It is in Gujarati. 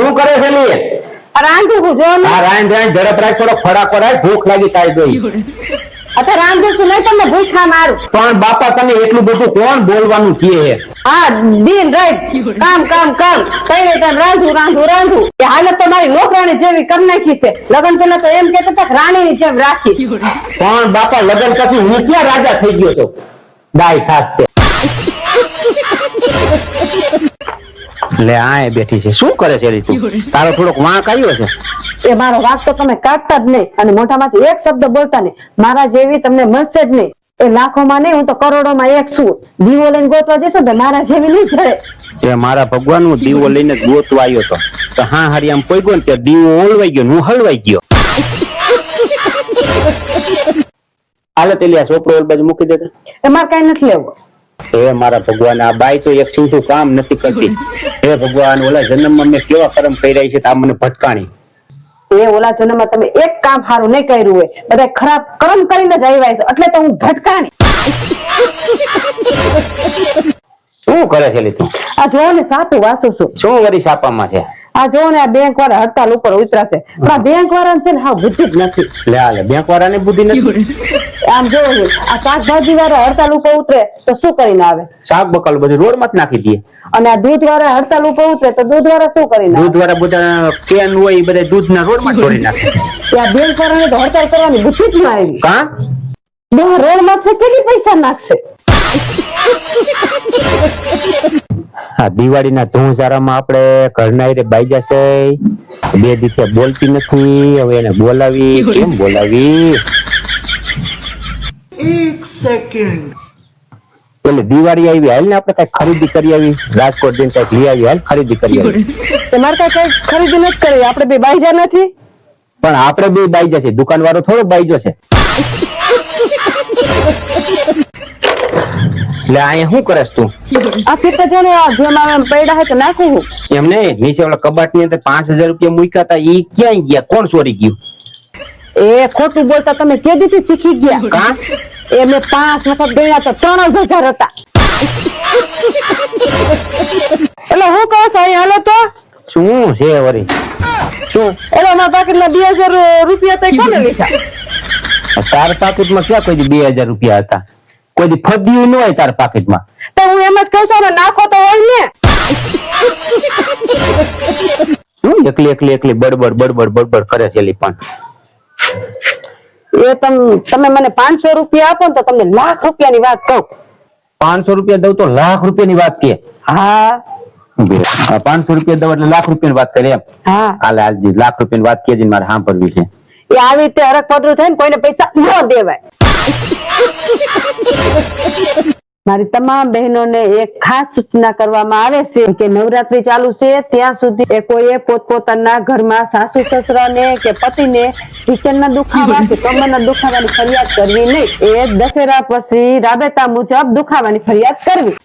શું કરે છે લી? રાંધું છું જો ને. આ રાંધ ઝડપ રાખ, થોડો ખડાકો રાખ, ભૂખ લાગી તાઈ ગઈ. અત્યારે રાંધું છું નહીં તમને ભૂખા મારું. પણ બાપા તને એટલું બધું કોણ બોલવાનું કહે છે? હા દિન રાત કામ કામ કામ કઈ રીતે રાંધું એ હાલત તો મારી નોકરાણી જેવી કરી નાખી છે. લગ્ન પેલા તો એમ કેતા હતા રાણીની જેમ રાખી. પણ બાપા લગ્ન પછી હું ક્યાં રાજા થઈ ગયો છું? દાય ખાસ તે લે આય બેઠી છે. શું કરે છે તું? તારો થોડોક વાંક આવ્યો છે. એ મારો વાક તો તમે કાઢતા જ નહીં અને મોઢામાંથી એક શબ્દ બોલતા નહીં. મારા જેવી તમને મળશે જ નહીં. એ લાખોમાં નહીં, હું તો કરોડોમાં એક છું. દીવો લઈને ગોતવા જશો તો મારા જેવી નહીં જડે. એ મારા ભગવાન નું દીવો લઈને ગોતવા આવ્યો હતો તો હા હારી આમ કોઈ ગયો ને ત્યાં દીવો ઓળવાઈ ગયો, હું હલવાઈ ગયો. હાલે તેલી આ છોકરો ઓલ બાજુ મૂકી દેતા. એ મારે કઈ નથી લેવું. હે મારા ભગવાન, આ બાઈ તો એક સીધું કામ નથી કરતી. હે ભગવાન, ઓલા જન્મમાં મેં કેવા કર્મ કર્યા છે, આ મને ભટકાણી. એ ઓલા જન્મમાં તમે એક કામ સારું નહીં કર્યું હોય, બધા ખરાબ કર્મ કરીને જ આવ્યા છે, એટલે તો હું ભટકાણી. શું કરે છે તું? આ જોવો ને સાતું વાસું છું. શું વરી છાપામાં છે? આ જોવો ને આ બેંક વાળા હડતાલ ઉપર ઉતરાશે. પણ આ બેંક વાળા છે ને હા બુદ્ધિ જ નથી. લે બેંક વાળાને બુદ્ધિ નથી. આમ જોવો ને આ શાકભાજી વાળા હડતાલ ઉપર ઉતરે તો શું કરીને આવે? શાક બકાલ બધું રોડ માં જ નાખી દે. અને આ દૂધ વાળા હડતાલ ઉપર ઉતરે તો દૂધ વાળા શું કરીને આવે? દૂધ વાળા બધા કેન હોય એ બધા દૂધ ના રોડ માં છોડી નાખે. ત્યાં બેંક વાળાને તો હડતાલ કરવાની બુદ્ધિ જ ના આવી. કા રોડ માં કેટલી પૈસા નાખશે? આ દિવાળી ના ધૂળઝારામાં આપણે ઘરના બાઈ જશે. બે દિવસે બોલતી નથી, હવે એને બોલાવી. કેમ બોલાવી? એક સેકન્ડ. એટલે દિવાળી આવી, હાલ ને આપણે કઈ ખરીદી કરી આવી. રાજકોટ જઈને કઈક લઈ આવી, હાલ ખરીદી કરી આવી. તમારે કઈ ખરીદી નથી કરી? આપણે બે બાઈજા નથી? પણ આપણે બે બાઈ જશે, દુકાન વાળો થોડો બાઈ જશે. એટલે અહીંયા શું કરેસ તું? આ ફીતા જો ને આ જેમાં પડ્યા હોય તો નાખું હું. એમ નહીં, નીચે ઓલા કબાટ ની અંદર 5000 રૂપિયા મૂક્યા હતા, ઈ ક્યાં ગયા? કોણ ચોરી ગયું? એ ખોટું બોલતા તમે કે દીધી શીખી ગયા. કા એ મેં 5 વખત ગયા તો 3000 હતા. એટલે હું કહું છું અહીં હાલો તો શું છે વરી? શું એટલે મારા પાકીટમાં 2000 રૂપિયા તો કોને લીધા? તાર પાકીટ માં ક્યાં કોઈ 2000 રૂપિયા હતા? કોઈ ફદ્યું ન હોય તાર પાકીટ માં. તો હું એમ જ કહું છું ને નાખો તો હોય ને. શું એકલી બડબડ કરે છે? પણ એ તમે મને 500 રૂપિયા આપો ને તો તમને લાખ રૂપિયાની વાત કહું. 500 રૂપિયા દઉં તો લાખ રૂપિયાની વાત કે? હા 500 રૂપિયા દઉં એટલે લાખ રૂપિયાની વાત કરે એમ? હા હાલ હાલજી, લાખ રૂપિયાની વાત કેજી, મારે સાંભળવી છે. એ આવી રીતે હરક પડરું થાય ને કોઈને પૈસા ન દેવાય. મારી તમામ બહેનોને એક ખાસ સૂચના કરવામાં આવે છે કે નવરાત્રી ચાલુ છે ત્યાં સુધી એ કોઈએ પોતપોતાના ઘરમાં સાસુ સસરાને કે પતિને કિચનના દુખાવા કે કમરના દુખાવાની ફરિયાદ કરવી નહીં. એ દશેરા પછી રાબેતા મુજબ દુખાવાની ફરિયાદ કરવી.